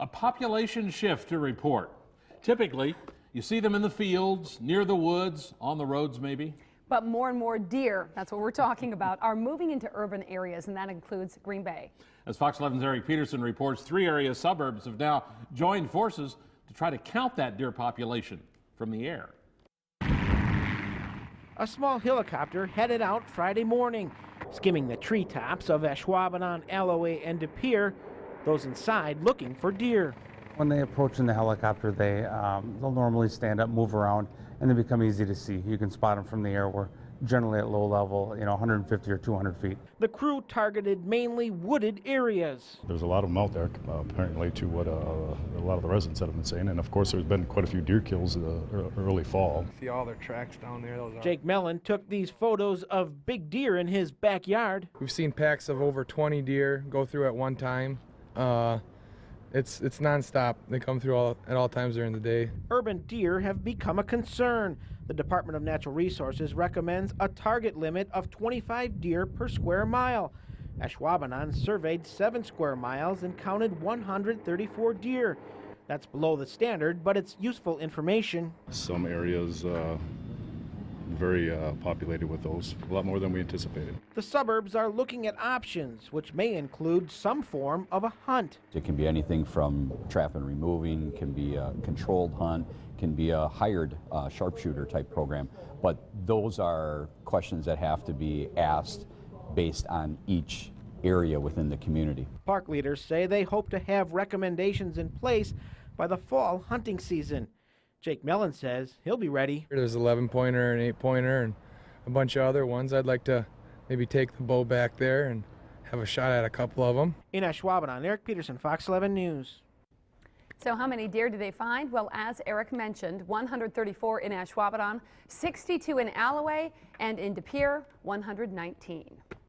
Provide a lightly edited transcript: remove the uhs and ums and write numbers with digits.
A population shift to report. Typically, you see them in the fields, near the woods, on the roads maybe. But more and more deer, that's what we're talking about, are moving into urban areas, and that includes Green Bay. As Fox 11's Eric Peterson reports, 3 area suburbs have now joined forces to try to count that deer population from the air. A small helicopter headed out Friday morning, skimming the treetops of Ashwaubenon, Alloway, and De Pere, those inside looking for deer. When they approach in the helicopter, they'll normally stand up, move around, and they become easy to see. You can spot them from the air. We're generally at low level, 150 or 200 feet. The crew targeted mainly wooded areas. There's a lot of them out there, apparently, to what a lot of the residents have been saying. And of course, there's been quite a few deer kills early fall. See all their tracks down there. Jake Mellon took these photos of big deer in his backyard. We've seen packs of over 20 deer go through at one time. It's nonstop. They come through at all times during the day. Urban deer have become a concern. The Department of Natural Resources recommends a target limit of 25 deer per square mile. Ashwaubenon surveyed 7 square miles and counted 134 deer. That's below the standard, but it's useful information. Some areas very populated with those, a lot more than we anticipated. The suburbs are looking at options, which may include some form of a hunt. It can be anything from trap and removing, can be a controlled hunt, can be a hired sharpshooter type program, but those are questions that have to be asked based on each area within the community. Park leaders say they hope to have recommendations in place by the fall hunting season. Jake Mellon says he'll be ready. There's 11-pointer and 8-pointer and a bunch of other ones. I'd like to maybe take the bow back there and have a shot at a couple of them. In Ashwaubenon, Eric Peterson, Fox 11 News. So how many deer did they find? Well, as Eric mentioned, 134 in Ashwaubenon, 62 in Alloway, and in De Pere, 119.